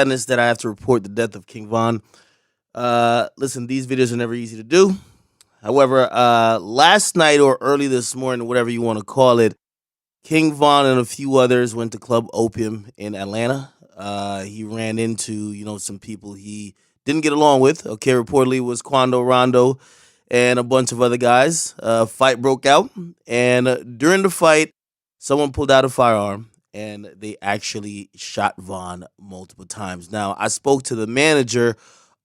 sadness that I have to report the death of King Von. Listen, these videos are never easy to do. However, last night or early this morning, whatever you want to call it, King Von and a few others went to Club Opium in Atlanta. He ran into, some people he didn't get along with. Okay, reportedly it was Quando Rondo and a bunch of other guys. Fight broke out, and during the fight, someone pulled out a firearm and they actually shot Von multiple times. Now, I spoke to the manager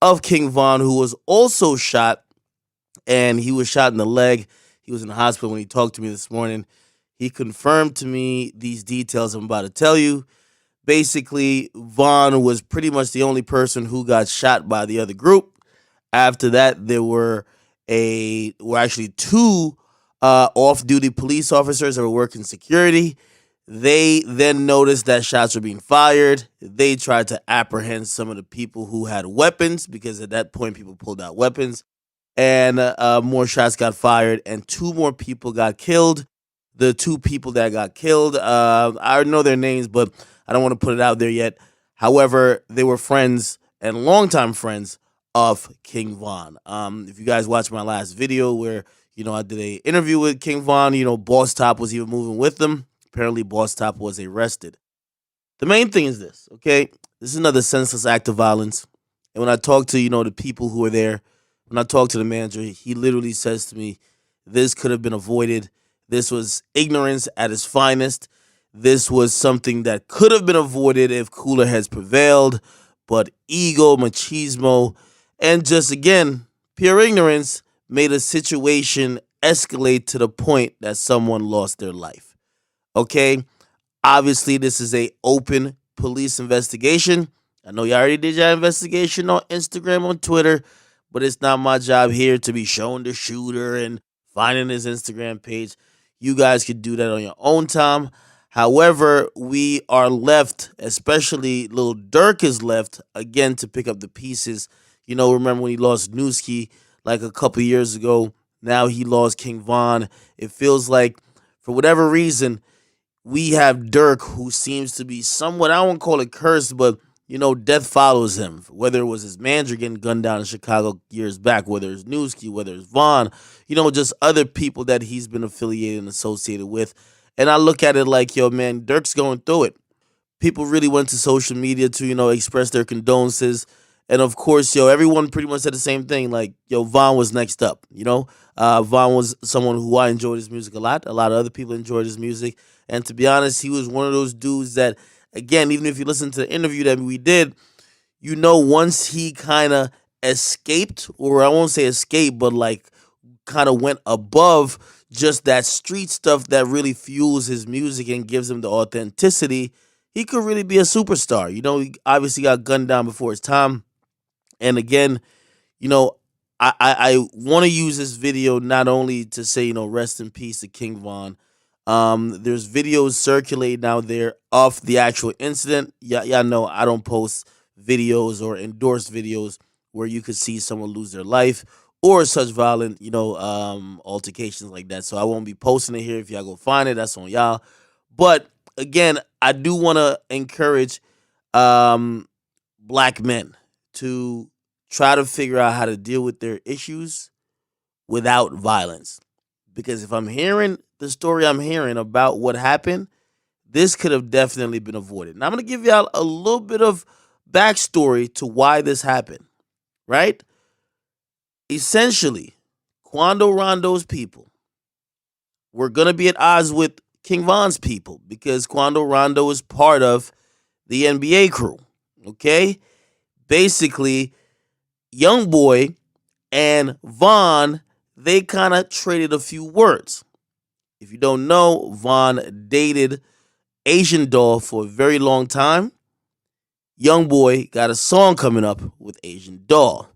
of King Von, who was also shot, and he was shot in the leg. He was in the hospital when he talked to me this morning. He confirmed to me these details I'm about to tell you. Basically, Von was pretty much the only person who got shot by the other group. After that, there were actually two off-duty police officers that were working security. They then noticed that shots were being fired. They tried to apprehend some of the people who had weapons because at that point people pulled out weapons, and more shots got fired, and two more people got killed. The two people that got killed, I know their names, but I don't want to put it out there yet. However, they were friends and longtime friends of King Von. If you guys watched my last video where, I did a interview with King Von, Boss Top was even moving with them. Apparently, Boss Top was arrested. The main thing is this, okay? This is another senseless act of violence. And when I talk to, the people who are there, when I talk to the manager, he literally says to me, this could have been avoided. This was ignorance at its finest. This was something that could have been avoided if cooler heads prevailed. But ego, machismo, and just, again, pure ignorance made a situation escalate to the point that someone lost their life. Okay? Obviously, this is a open police investigation. I know you already did your investigation on Instagram, on Twitter, but it's not my job here to be showing the shooter and finding his Instagram page. You guys could do that on your own time. However, we are left, especially Lil Durk is left, again, to pick up the pieces. Remember when he lost Newski like a couple years ago? Now he lost King Von. It feels like, for whatever reason, we have Durk, who seems to be somewhat, I won't call it cursed, but, death follows him. Whether it was his manager getting gunned down in Chicago years back, whether it's Newski, whether it's Von, just other people that he's been affiliated and associated with. And I look at it like, yo, man, Durk's going through it. People really went to social media to, express their condolences. And of course, everyone pretty much said the same thing. Like, Von was next up, Von was someone who I enjoyed his music a lot. A lot of other people enjoyed his music. And to be honest, he was one of those dudes that, again, even if you listen to the interview that we did, once he kind of escaped, or I won't say escape, but like kind of went above just that street stuff that really fuels his music and gives him the authenticity, he could really be a superstar. He obviously got gunned down before his time. And again, I want to use this video not only to say, rest in peace to King Von. There's videos circulating out there of the actual incident. Y'all know I don't post videos or endorse videos where you could see someone lose their life or such violent, altercations like that. So I won't be posting it here. If y'all go find it, that's on y'all. But again, I do want to encourage black men to try to figure out how to deal with their issues without violence. Because if I'm hearing the story I'm hearing about what happened, this could have definitely been avoided. And I'm going to give y'all a little bit of backstory to why this happened, right? Essentially, Quando Rondo's people were going to be at odds with King Von's people because Quando Rondo is part of the NBA crew, okay? Basically, Young Boy and Von, they kind of traded a few words. If you don't know, Von dated Asian Doll for a very long time. Young Boy got a song coming up with Asian Doll.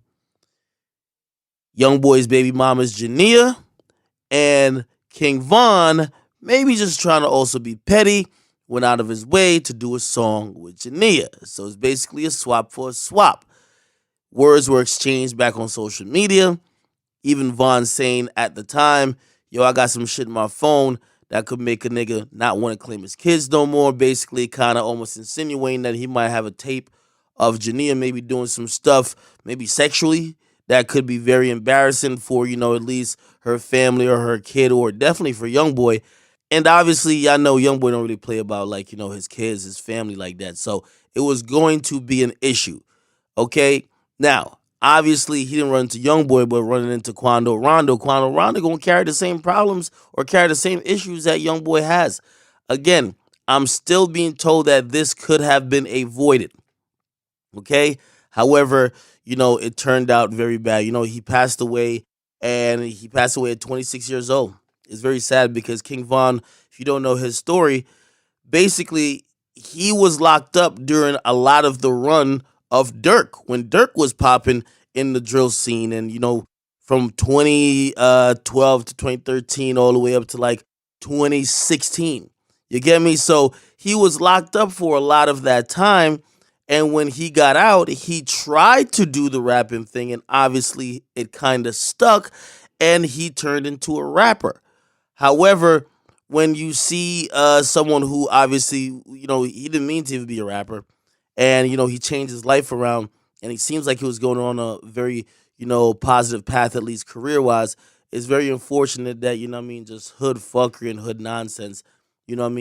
Young Boy's baby mama's Jania, and King Von, maybe just trying to also be petty, went out of his way to do a song with Jania. So it's basically a swap for a swap. Words were exchanged back on social media. Even Von saying at the time, yo, I got some shit in my phone that could make a nigga not want to claim his kids no more. Basically, kind of almost insinuating that he might have a tape of Jania maybe doing some stuff, maybe sexually, that could be very embarrassing for, at least her family or her kid, or definitely for young boy. And obviously, y'all know young boy don't really play about, like, his kids, his family like that. So it was going to be an issue. Okay. Now, obviously, he didn't run into young boy, but running into Quando Rondo. Quando Rondo gonna carry the same problems or carry the same issues that young boy has. Again, I'm still being told that this could have been avoided. Okay. However, it turned out very bad. He passed away, and he passed away at 26 years old. It's very sad because King Von, if you don't know his story, basically he was locked up during a lot of the run of Dirk when Dirk was popping in the drill scene, and from 2012 to 2013 all the way up to like 2016. You get me? So he was locked up for a lot of that time, and when he got out, he tried to do the rapping thing, and obviously it kind of stuck, and he turned into a rapper. However, when you see someone who obviously, he didn't mean to be a rapper, and he changed his life around, and he seems like he was going on a very, positive path, at least career wise. It's very unfortunate that, just hood fuckery and hood nonsense, you know what I mean?